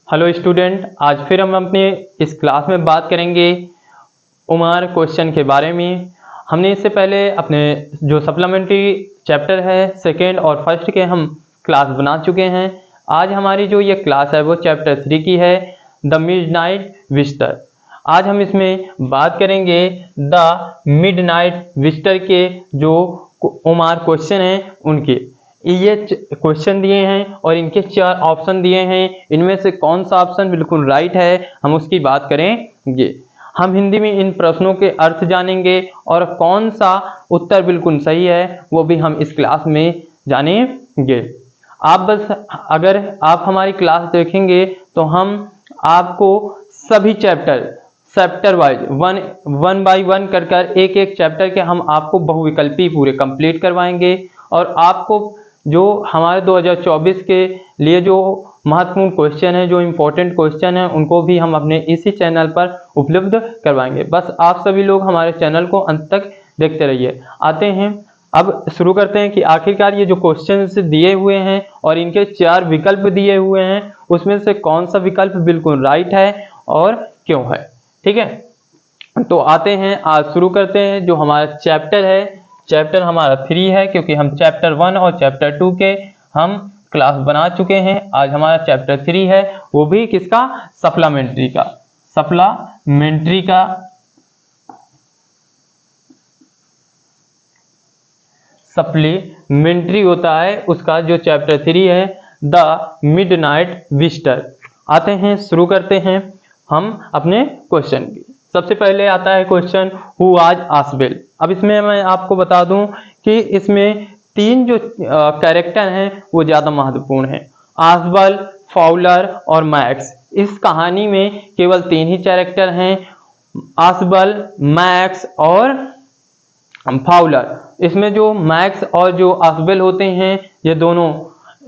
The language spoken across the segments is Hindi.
हेलो स्टूडेंट, आज फिर हम अपने इस क्लास में बात करेंगे उमर क्वेश्चन के बारे में। हमने इससे पहले अपने जो सप्लीमेंट्री चैप्टर है सेकेंड और फर्स्ट के हम क्लास बना चुके हैं। आज हमारी जो ये क्लास है वो चैप्टर 3 की है, द मिडनाइट विजिटर। आज हम इसमें बात करेंगे द मिडनाइट विजिटर के जो उमर क्वेश्चन हैं उनके। ये क्वेश्चन दिए हैं और इनके 4 ऑप्शन दिए हैं। इनमें से कौन सा ऑप्शन बिल्कुल राइट है हम उसकी बात करेंगे। हम हिंदी में इन प्रश्नों के अर्थ जानेंगे और कौन सा उत्तर बिल्कुल सही है वो भी हम इस क्लास में जानेंगे। आप बस अगर आप हमारी क्लास देखेंगे तो हम आपको सभी chapter wise one by one कर एक एक चैप्टर के हम आपको बहुविकल्पी पूरे कंप्लीट करवाएंगे। और आपको जो हमारे 2024 के लिए जो महत्वपूर्ण क्वेश्चन है, जो इम्पोर्टेंट क्वेश्चन है, उनको भी हम अपने इसी चैनल पर उपलब्ध करवाएंगे। बस आप सभी लोग हमारे चैनल को अंत तक देखते रहिए। आते हैं, अब शुरू करते हैं कि आखिरकार ये जो क्वेश्चन दिए हुए हैं और इनके 4 विकल्प दिए हुए हैं उसमें से कौन सा विकल्प बिल्कुल राइट है और क्यों है। ठीक है, तो आते हैं, आज शुरू करते हैं। जो हमारा चैप्टर है, चैप्टर हमारा 3 है क्योंकि हम चैप्टर 1 और चैप्टर 2 के हम क्लास बना चुके हैं। आज हमारा चैप्टर 3 है, वो भी किसका, सप्लीमेंट्री का। सप्लीमेंट्री होता है उसका जो चैप्टर 3 है, द मिडनाइट विजिटर। आते हैं, शुरू करते हैं हम अपने क्वेश्चन की। सबसे पहले आता है क्वेश्चन, हु वाज आसबेल। अब इसमें मैं आपको बता दूं कि इसमें 3 जो कैरेक्टर हैं वो ज़्यादा महत्वपूर्ण हैं, आसबेल, फाउलर और मैक्स। इस कहानी में केवल 3 ही कैरेक्टर हैं, आसबेल, मैक्स और फाउलर। इसमें जो मैक्स और जो आसबेल होते हैं ये दोनों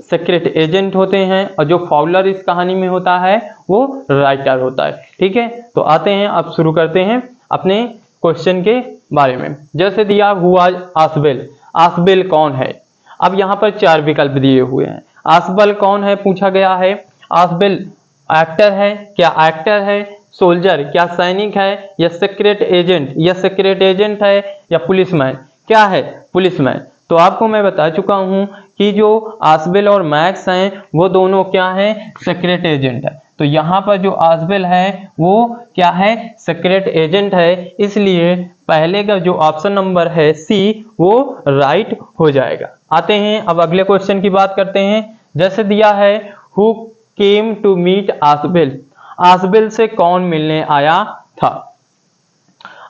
सीक्रेट एजेंट होते हैं और जो फाउलर इस कहानी में होता है वो राइटर होता है। ठीक है, तो आते हैं, अब शुरू करते हैं अपने क्वेश्चन के बारे में। जैसे दिया, हु वाज आसबेल, आसबेल कौन है। अब यहाँ पर 4 विकल्प दिए हुए हैं। आसबेल कौन है पूछा गया है। आसबेल एक्टर है, क्या एक्टर है, सोल्जर क्या सैनिक है, या सीक्रेट एजेंट है, या पुलिसमैन क्या है, पुलिसमैन। तो आपको मैं बता चुका हूं कि जो आसबेल और मैक्स हैं वो दोनों क्या हैं, सीक्रेट एजेंट है। तो यहाँ पर जो आसबेल है वो क्या है, सीक्रेट एजेंट है, इसलिए पहले का जो ऑप्शन नंबर है सी वो राइट हो जाएगा। आते हैं, अब अगले क्वेश्चन की बात करते हैं। जैसे दिया है, हु केम टू मीट आसबेल, आसबेल से कौन मिलने आया था।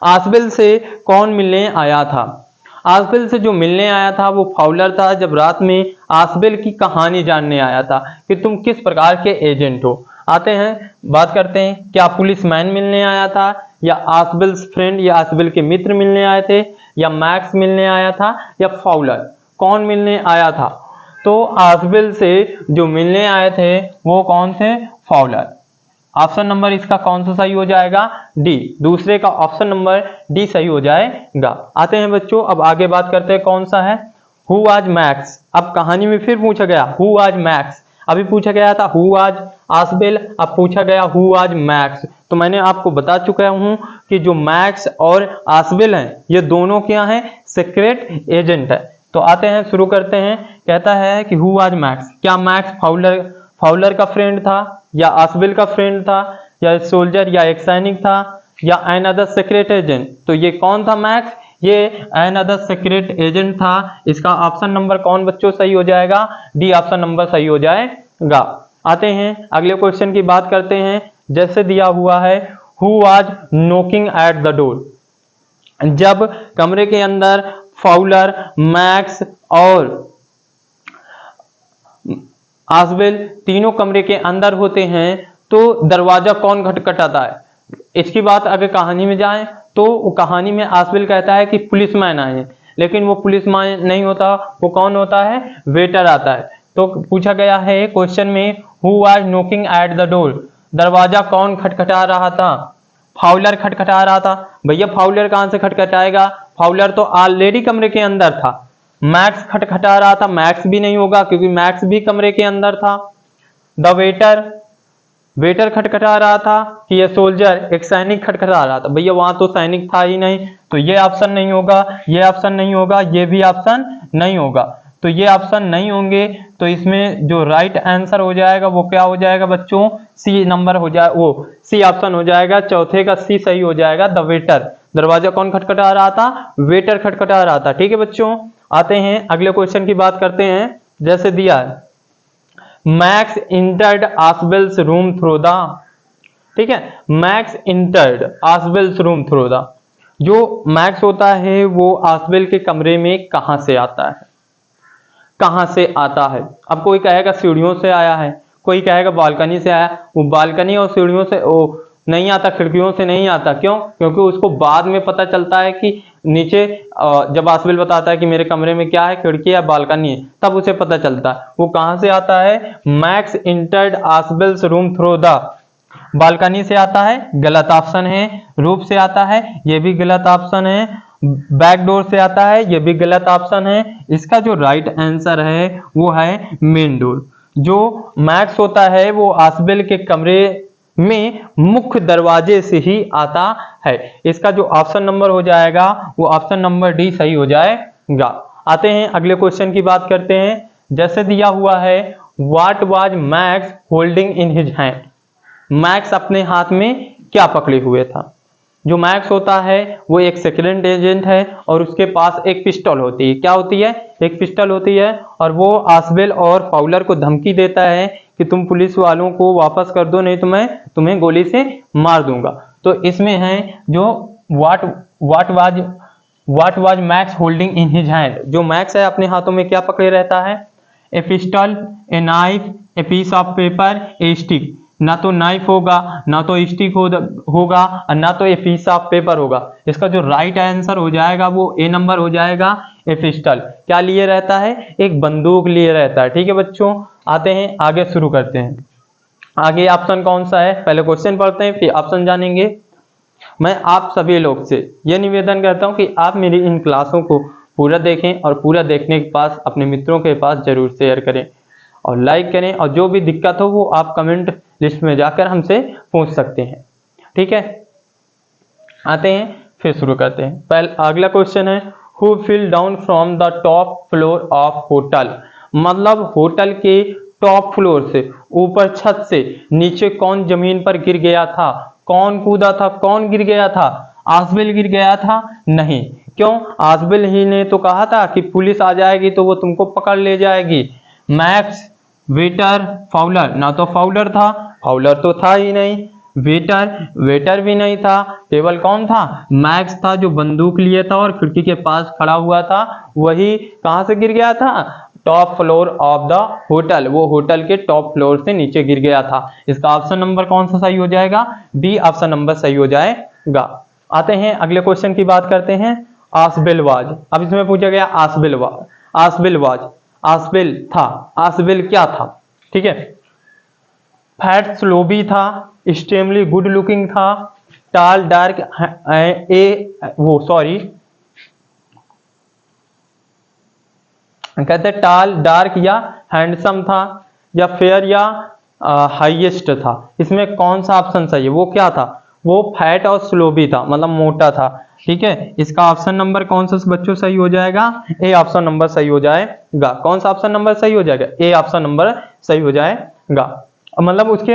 आसबेल से कौन मिलने आया था। आसबेल से जो मिलने आया था वो फाउलर था, जब रात में आसबेल की कहानी जानने आया था कि तुम किस प्रकार के एजेंट हो। आते हैं, बात करते हैं, क्या पुलिसमैन मिलने आया था, या आसबेल्स फ्रेंड या आसबेल के मित्र मिलने आए थे, या मैक्स मिलने आया था, या फाउलर, कौन मिलने आया था। तो आसबेल से जो मिलने आए थे वो कौन थे, फाउलर। ऑप्शन नंबर इसका कौन सा सही हो जाएगा, डी, दूसरे का ऑप्शन नंबर डी सही हो जाएगा। आते हैं बच्चों, अब आगे बात करते हैं कौन सा है, हु वाज मैक्स। अब कहानी में फिर पूछा गया हु वाज मैक्स। अभी पूछा गया था हु वाज आसबेल, अब पूछा गया हु वाज मैक्स। तो मैंने आपको बता चुका हूं कि जो मैक्स और आसबेल हैं ये दोनों क्या हैं, सीक्रेट एजेंट है। तो आते हैं, शुरू करते हैं। कहता है कि हु वाज मैक्स, क्या मैक्स फाउलर का फ्रेंड था, या आसबेल का फ्रेंड था, या सोल्जर या एक सैनिक था, या एन अदर सीक्रेट एजेंट। तो ये कौन था मैक्स, ये एन अदर सीक्रेट एजेंट था। इसका ऑप्शन नंबर कौन बच्चों सही हो जाएगा, डी ऑप्शन नंबर सही हो जाएगा। आते हैं, अगले क्वेश्चन की बात करते हैं। जैसे दिया हुआ है, who was knocking at the door. जब कमरे के अंदर फाउलर, मैक्स और आसबेल तीनों कमरे के अंदर होते हैं तो दरवाजा कौन खटखटाता है। इसकी बात अगर कहानी में जाए तो कहानी में आसबेल कहता है कि पुलिसमैन आए, लेकिन वो पुलिसमैन नहीं होता, वो कौन होता है, वेटर आता है। तो पूछा गया है क्वेश्चन में, who was knocking at the door, दरवाजा कौन खटखटा रहा था, फाउलर खटखटा रहा था। भैया फाउलर कहां से खटखटाएगा, फाउलर तो ऑलरेडी कमरे के अंदर था। मैक्स खटखटा रहा था, मैक्स भी नहीं होगा क्योंकि मैक्स भी कमरे के अंदर था। द वेटर वेटर खटखटा रहा था कि ये सोल्जर, एक सैनिक खटखटा रहा था? भैया वहां तो सैनिक था ही नहीं, तो ये ऑप्शन नहीं होगा, ये ऑप्शन नहीं होगा, ये भी ऑप्शन नहीं होगा। तो ये ऑप्शन नहीं होंगे, तो इसमें जो राइट आंसर हो जाएगा वो क्या हो जाएगा बच्चों? सी नंबर हो जाए, वो सी ऑप्शन हो जाएगा, चौथे का सी सही हो जाएगा। द वेटर, दरवाजा कौन खटखटा रहा था? वेटर खटखटा रहा था। ठीक है बच्चों, आते हैं अगले क्वेश्चन की बात करते हैं। जैसे दिया है, Max entered Isabel's room through the, ठीक है, Max entered Isabel's room through the, जो मैक्स होता है वो आसबेल के कमरे में कहां से आता है? कहां से आता है? अब कोई कहेगा सीढ़ियों से आया है, कोई कहेगा बालकनी से आया। वो बालकनी और सीढ़ियों से वो नहीं आता, खिड़कियों से नहीं आता। क्यों? क्योंकि उसको बाद में पता चलता है कि नीचे जब आसबेल बताता है कि मेरे कमरे में क्या है, खिड़की है, बालकनी है, तब उसे पता चलता है वो कहां से आता है। Max entered Isabel's room through the, balcony से आता है, गलत ऑप्शन है। रूफ से आता है, ये भी गलत ऑप्शन है। बैक डोर से आता है, ये भी गलत ऑप्शन है। इसका जो राइट आंसर है वो है मेन डोर। जो मैक्स होता है वो आसबेल के कमरे में मुख्य दरवाजे से ही आता है। इसका जो ऑप्शन नंबर हो जाएगा वो ऑप्शन नंबर डी सही हो जाएगा। आते हैं अगले क्वेश्चन की बात करते हैं। जैसे दिया हुआ है, what was Max holding in his hand, max अपने हाथ में क्या पकड़े हुए था? जो मैक्स होता है वो एक सेक्रेट एजेंट है और उसके पास एक पिस्टल होती है। क्या होती है? एक पिस्टल होती है, और वो आसबेल और फाउलर को धमकी देता है कि तुम पुलिस वालों को वापस कर दो, नहीं तो मैं तुम्हें गोली से मार दूंगा। तो इसमें है जो what was Max holding in his hand, जो मैक्स है अपने हाथों में क्या पकड़े रहता है? A pistol, a knife, a piece of paper, a stick. ना तो नाइफ होगा, ना तो स्टिक होगा, और ना तो ए पीस ऑफ पेपर होगा। इसका जो राइट आंसर हो जाएगा वो ए नंबर हो जाएगा। ए पिस्टल क्या लिए रहता है? एक बंदूक लिए रहता है। ठीक है बच्चों, आते हैं आगे, शुरू करते हैं। आगे ऑप्शन कौन सा है? पहले क्वेश्चन पढ़ते हैं फिर ऑप्शन जानेंगे। मैं आप सभी लोग से यह निवेदन करता हूं कि आप मेरी इन क्लासों को पूरा देखें और पूरा देखने के पास अपने मित्रों के पास जरूर शेयर करें और लाइक करें, और जो भी दिक्कत हो वो आप कमेंट लिस्ट में जाकर हमसे पूछ सकते हैं। ठीक है, आते हैं फिर शुरू करते हैं। पहले अगला क्वेश्चन है, who fell down from the top floor of hotel, मतलब होटल के टॉप फ्लोर से, ऊपर छत से नीचे कौन जमीन पर गिर गया था? कौन कूदा था? कौन गिर गया था? आसबेल गिर गया था? नहीं। क्यों? आसबेल ही ने तो कहा था कि पुलिस आ जाएगी तो वो तुमको पकड़ ले जाएगी। मैक्स, वेटर, फाउलर, ना तो फाउलर था, फाउलर तो था ही नहीं, वेटर भी नहीं था, केवल कौन था? मैक्स था, जो बंदूक लिए था और खिड़की के पास खड़ा हुआ था। वही कहां से गिर गया था? Top floor of the hotel, वो होटल के टॉप फ्लोर से नीचे गिर गया था। इसका ऑप्शन नंबर कौन सा सही हो जाएगा? बी ऑप्शन नंबर सही हो जाएगा। आते हैं अगले क्वेश्चन की बात करते हैं। आसबेल वाज, अब इसमें पूछा गया आसबेल वाज, आसबेल था, आसबेल क्या था? ठीक है, फैट स्लोबी था, एक्सट्रीमली गुड लुकिंग था, टाल डार्क, कहते टाल डार्क या हैंडसम था, या फेयर या हाईएस्ट था। इसमें कौन सा ऑप्शन सही है? वो क्या था? वो फैट और स्लोबी था, मतलब मोटा था। ठीक है, इसका ऑप्शन नंबर कौन सा बच्चों सही हो जाएगा? ए ऑप्शन नंबर सही हो जाएगा। कौन सा ऑप्शन नंबर सही हो जाएगा? ए ऑप्शन नंबर सही हो जाएगा। मतलब उसके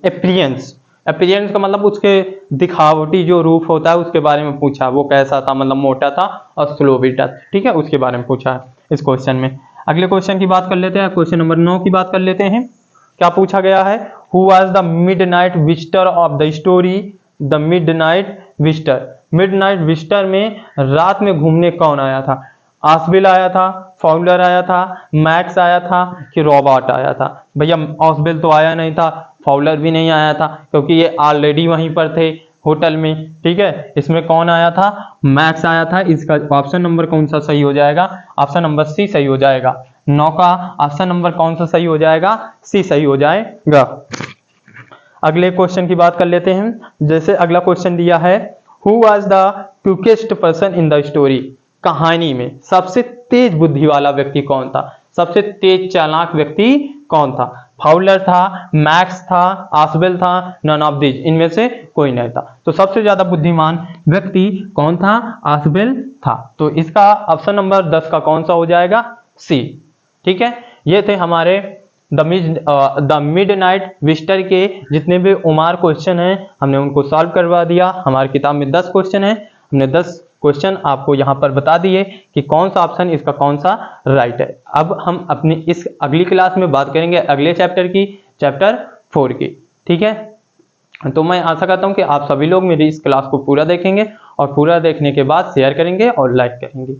अपीयरेंस का मतलब उसके दिखावटी जो रूप होता है उसके बारे में पूछा, वो कैसा था, मतलब मोटा था और स्लोबी था। ठीक है, उसके बारे में पूछा है इस क्वेश्चन में। अगले क्वेश्चन की बात कर लेते हैं, क्वेश्चन नंबर 9 की बात कर लेते हैं। क्या पूछा गया है? Who was the midnight visitor of the story the midnight visitor, midnight visitor में रात में घूमने कौन आया था? आसबेल आया था, फाउलर आया था, मैक्स आया था, कि रॉबर्ट आया था? भैया आसबेल तो आया नहीं था, फाउलर भी नहीं आया था, क्योंकि ये ऑलरेडी वहीं पर थे होटल में। ठीक है, इसमें कौन आया था? मैक्स आया था। इसका ऑप्शन नंबर कौन सा सही हो जाएगा? ऑप्शन नंबर सी सही हो जाएगा। 9 का ऑप्शन नंबर कौन सा सही हो जाएगा? सी सही हो जाएगा। अगले क्वेश्चन की बात कर लेते हैं। जैसे अगला क्वेश्चन दिया है, who was the quickest person in the story, कहानी में सबसे तेज बुद्धि वाला व्यक्ति कौन था? सबसे तेज चालाक व्यक्ति कौन था? फाउलर था, मैक्स था, आसवेल था, नन ऑफ दीज, इनमें से कोई नहीं था। तो सबसे ज्यादा बुद्धिमान व्यक्ति कौन था? आसवेल था। तो इसका ऑप्शन नंबर 10 का कौन सा हो जाएगा? सी। ठीक है, ये थे हमारे द मिडनाइट विजिटर के जितने भी उमार क्वेश्चन हैं, हमने उनको सॉल्व करवा दिया। हमारी किताब में 10 क्वेश्चन है, हमने 10 क्वेश्चन आपको यहाँ पर बता दिए कि कौन सा ऑप्शन इसका कौन सा राइट है। अब हम अपनी इस अगली क्लास में बात करेंगे अगले चैप्टर की, चैप्टर 4 की। ठीक है, तो मैं आशा करता हूँ कि आप सभी लोग मेरी इस क्लास को पूरा देखेंगे और पूरा देखने के बाद शेयर करेंगे और लाइक करेंगे।